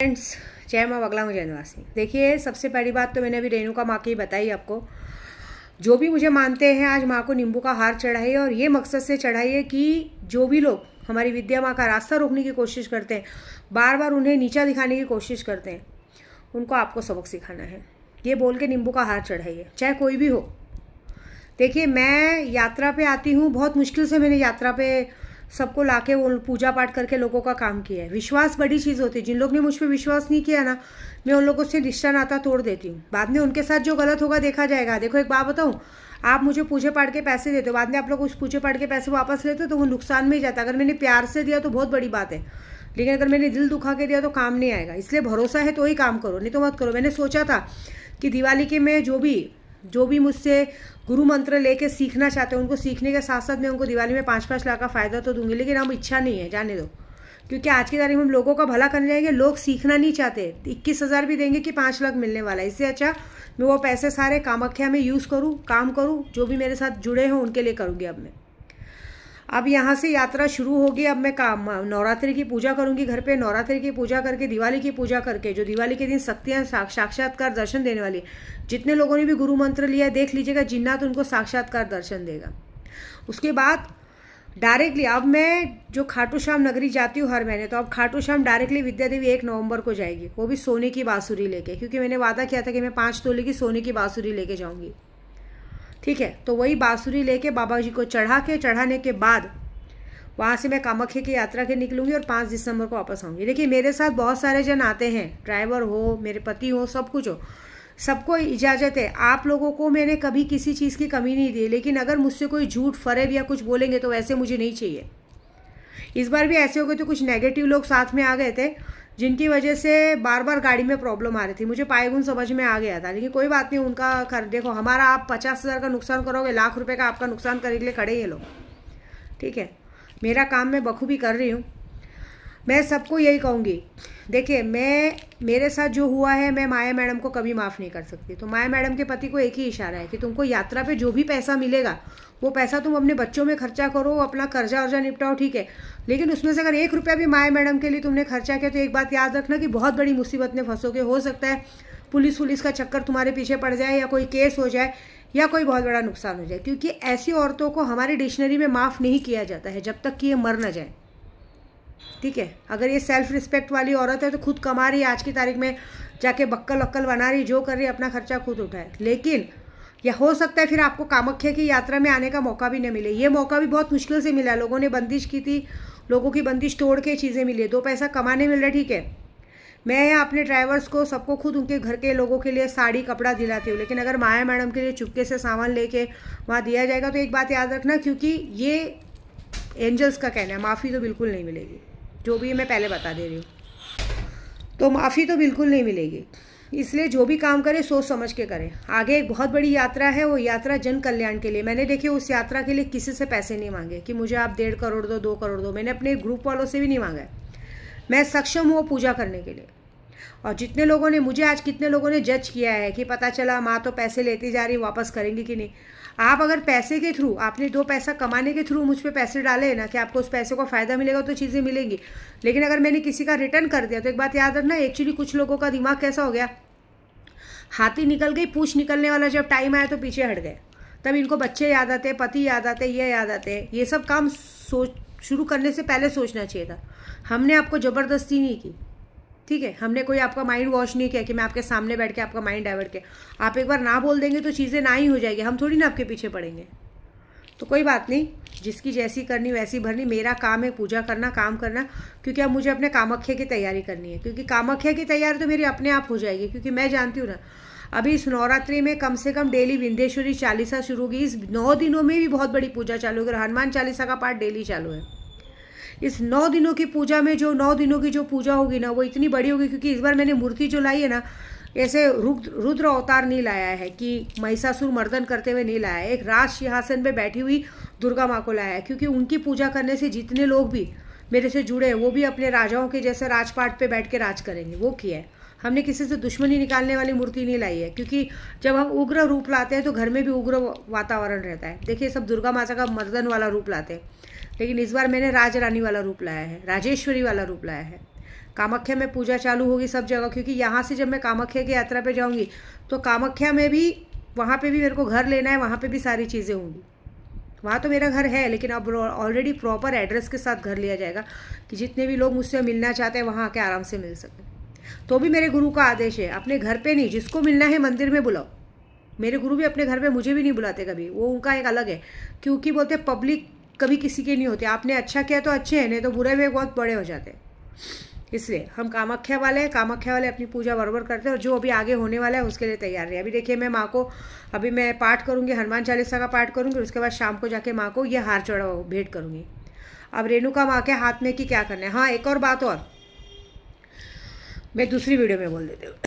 Friends, जय माँ बगला मुझे निवासी। देखिए, सबसे पहली बात तो मैंने अभी रेणुका माँ की बताई आपको। जो भी मुझे मानते हैं, आज माँ को नींबू का हार चढ़ाइए और ये मकसद से चढ़ाइए कि जो भी लोग हमारी विद्या माँ का रास्ता रोकने की कोशिश करते हैं, बार बार उन्हें नीचा दिखाने की कोशिश करते हैं, उनको आपको सबक सिखाना है। ये बोल के नींबू का हार चढ़ाइए, चाहे कोई भी हो। देखिए, मैं यात्रा पे आती हूँ, बहुत मुश्किल से मैंने यात्रा पे सबको लाके वो पूजा पाठ करके लोगों का काम किया है। विश्वास बड़ी चीज़ होती है। जिन लोग ने मुझ पर विश्वास नहीं किया ना, मैं उन लोगों से रिश्ता नाता तोड़ देती हूँ। बाद में उनके साथ जो गलत होगा देखा जाएगा। देखो, एक बात बताऊँ, आप मुझे पूजे पाठ के पैसे देते हो, बाद में आप लोग उस पूजे पाठ के पैसे वापस लेते हो तो वो नुकसान में ही जाता है। अगर मैंने प्यार से दिया तो बहुत बड़ी बात है, लेकिन अगर मैंने दिल दुखा के दिया तो काम नहीं आएगा। इसलिए भरोसा है तो ही काम करो, नहीं तो मत करो। मैंने सोचा था कि दिवाली के में जो भी मुझसे गुरु मंत्र लेके सीखना चाहते हैं, उनको सीखने के साथ साथ मैं उनको दिवाली में 5-5 लाख का फ़ायदा तो दूंगी, लेकिन अब इच्छा नहीं है, जाने दो। क्योंकि आज की तारीख में हम लोगों का भला करने जाएंगे, लोग सीखना नहीं चाहते। 21,000 भी देंगे कि 5 लाख मिलने वाला है। इससे अच्छा मैं वो पैसे सारे कामाख्या में यूज़ करूँ, काम करूँ, जो भी मेरे साथ जुड़े हों उनके लिए करूँगी। अब यहाँ से यात्रा शुरू होगी। अब मैं नवरात्रि की पूजा करूंगी घर पे। नवरात्रि की पूजा करके, दिवाली की पूजा करके, जो दिवाली के दिन शक्तियाँ साक्षात्कार दर्शन देने वाली, जितने लोगों ने भी गुरु मंत्र लिया देख लीजिएगा, जिन्नात उनको साक्षात्कार दर्शन देगा। उसके बाद डायरेक्टली अब मैं जो खाटू श्याम नगरी जाती हूँ हर महीने, तो अब खाटू श्याम डायरेक्टली विद्या देवी 1 नवंबर को जाएगी, वो भी सोने की बांसुरी लेके, क्योंकि मैंने वादा किया था कि मैं 5 तोले की सोने की बांसुरी लेके जाऊंगी। ठीक है, तो वही बांसुरी लेके बाबा जी को चढ़ाने के बाद वहाँ से मैं कामाख्या की यात्रा के निकलूंगी और 5 दिसंबर को वापस आऊंगी। देखिए, मेरे साथ बहुत सारे जन आते हैं, ड्राइवर हो, मेरे पति हो, सब कुछ हो, सबको इजाज़त है। आप लोगों को मैंने कभी किसी चीज़ की कमी नहीं दी, लेकिन अगर मुझसे कोई झूठ फरेब या कुछ बोलेंगे तो वैसे मुझे नहीं चाहिए। इस बार भी ऐसे हो गए तो कुछ नेगेटिव लोग साथ में आ गए थे, जिनकी वजह से बार बार गाड़ी में प्रॉब्लम आ रही थी। मुझे पायगुन समझ में आ गया था, लेकिन कोई बात नहीं, उनका कर देखो। हमारा आप 50,000 का नुकसान करोगे, लाख रुपए का आपका नुकसान करने के लिए खड़े ये लोग। ठीक है, मेरा काम मैं बखूबी कर रही हूँ। मैं सबको यही कहूँगी, देखिए, मेरे साथ जो हुआ है, मैं माया मैडम को कभी माफ़ नहीं कर सकती। तो माया मैडम के पति को एक ही इशारा है कि तुमको यात्रा पे जो भी पैसा मिलेगा, वो पैसा तुम अपने बच्चों में खर्चा करो, अपना कर्जा वर्जा निपटाओ, ठीक है। लेकिन उसमें से अगर 1 रुपया भी माया मैडम के लिए तुमने खर्चा किया तो एक बात याद रखना कि बहुत बड़ी मुसीबत में फंसोगे। हो सकता है पुलिस का चक्कर तुम्हारे पीछे पड़ जाए, या कोई केस हो जाए, या कोई बहुत बड़ा नुकसान हो जाए। क्योंकि ऐसी औरतों को हमारी डिक्शनरी में माफ़ नहीं किया जाता है जब तक कि ये मर न जाए। ठीक है, अगर ये सेल्फ रिस्पेक्ट वाली औरत है तो खुद कमा रही है, आज की तारीख में जाके बक्कल वक्कल बना रही, जो कर रही है अपना खर्चा खुद उठाए। लेकिन या हो सकता है फिर आपको कामाख्या की यात्रा में आने का मौका भी न मिले। ये मौका भी बहुत मुश्किल से मिला, लोगों ने बंदिश की थी, लोगों की बंदिश तोड़ के चीज़ें मिली, 2 पैसा कमाने मिल रहा है। ठीक है, मैं यहाँ अपने ड्राइवर्स को, सबको, खुद उनके घर के लोगों के लिए साड़ी कपड़ा दिलाती हूँ, लेकिन अगर माया मैडम के लिए चुपके से सामान लेके वहाँ दिया जाएगा तो एक बात याद रखना, क्योंकि ये एंजल्स का कहना है, माफ़ी तो बिल्कुल नहीं मिलेगी। जो भी मैं पहले बता दे रही हूँ, तो माफ़ी तो बिल्कुल नहीं मिलेगी। इसलिए जो भी काम करें सोच समझ के करें। आगे एक बहुत बड़ी यात्रा है, वो यात्रा जन कल्याण के लिए। मैंने देखिए उस यात्रा के लिए किसी से पैसे नहीं मांगे कि मुझे आप 1.5 करोड़ दो, 2 करोड़ दो। मैंने अपने ग्रुप वालों से भी नहीं मांगा है। मैं सक्षम हूँ पूजा करने के लिए। और जितने लोगों ने मुझे, आज कितने लोगों ने जज किया है कि पता चला माँ तो पैसे लेती जा रही, वापस करेंगी कि नहीं। आप अगर पैसे के थ्रू, आपने 2 पैसा कमाने के थ्रू मुझ पे पैसे डाले ना, कि आपको उस पैसे को फ़ायदा मिलेगा तो चीज़ें मिलेंगी। लेकिन अगर मैंने किसी का रिटर्न कर दिया तो एक बात याद रखना, एक्चुअली कुछ लोगों का दिमाग कैसा हो गया, हाथी निकल गई, पूछ निकलने वाला जब टाइम आया तो पीछे हट गए। तब इनको बच्चे याद आते हैं, पति याद आते हैं, ये याद आते हैं। ये सब काम शुरू करने से पहले सोचना चाहिए था। हमने आपको ज़बरदस्ती नहीं की, ठीक है। हमने कोई आपका माइंड वॉश नहीं किया कि मैं आपके सामने बैठ के आपका माइंड डाइवर्ट किया। आप एक बार ना बोल देंगे तो चीज़ें ना ही हो जाएगी, हम थोड़ी ना आपके पीछे पड़ेंगे। तो कोई बात नहीं, जिसकी जैसी करनी वैसी भरनी। मेरा काम है पूजा करना, काम करना, क्योंकि अब मुझे अपने कामाख्या की तैयारी करनी है। क्योंकि कामाख्या की तैयारी तो मेरी अपने आप हो जाएगी, क्योंकि मैं जानती हूँ ना, अभी इस नवरात्रि में कम से कम डेली विंध्येश्वरी चालीसा शुरू होगी। इस 9 दिनों में भी बहुत बड़ी पूजा चालू होगी। हनुमान चालीसा का पाठ डेली चालू है। इस 9 दिनों की पूजा में, जो 9 दिनों की जो पूजा होगी ना, वो इतनी बड़ी होगी, क्योंकि इस बार मैंने मूर्ति जो लाई है ना, ऐसे रुद्र अवतार नहीं लाया है कि महिषासुर मर्दन करते हुए नहीं लाया है। एक राज सिंहासन पे बैठी हुई दुर्गा माँ को लाया है, क्योंकि उनकी पूजा करने से जितने लोग भी मेरे से जुड़े हैं, वो भी अपने राजाओं के जैसे राजपाट पे बैठ के राज करेंगे। वो किया है। हमने किसी से दुश्मनी निकालने वाली मूर्ति नहीं लाई है, क्योंकि जब हम उग्र रूप लाते हैं तो घर में भी उग्र वातावरण रहता है। देखिए, सब दुर्गा माता का मर्दन वाला रूप लाते हैं, लेकिन इस बार मैंने राज रानी वाला रूप लाया है, राजेश्वरी वाला रूप लाया है। कामाख्या में पूजा चालू होगी सब जगह, क्योंकि यहाँ से जब मैं कामाख्या की यात्रा पे जाऊँगी तो कामाख्या में भी, वहाँ पे भी मेरे को घर लेना है, वहाँ पे भी सारी चीज़ें होंगी। वहाँ तो मेरा घर है, लेकिन अब ऑलरेडी प्रॉपर एड्रेस के साथ घर लिया जाएगा कि जितने भी लोग मुझसे मिलना चाहते हैं वहाँ आके आराम से मिल सकें। तो भी मेरे गुरु का आदेश है, अपने घर पे नहीं, जिसको मिलना है मंदिर में बुलाओ। मेरे गुरु भी अपने घर पे मुझे भी नहीं बुलाते कभी, वो उनका एक अलग है, क्योंकि बोलते पब्लिक कभी किसी के नहीं होते। आपने अच्छा किया तो अच्छे हैं, नहीं तो बुरे भी बहुत बड़े हो जाते हैं। इसलिए हम कामाख्या वाले हैं, कामाख्या वाले अपनी पूजा बराबर करते हैं, और जो अभी आगे होने वाला है उसके लिए तैयार रहे। अभी देखिए मैं माँ को, अभी मैं पाठ करूँगी, हनुमान चालीसा का पाठ करूँगी, उसके बाद शाम को जाके माँ को ये हार चढ़ा भेंट करूँगी। अब रेणुका माँ के हाथ में कि क्या करना है। हाँ, एक और बात और मैं दूसरी वीडियो में बोल देती हूँ।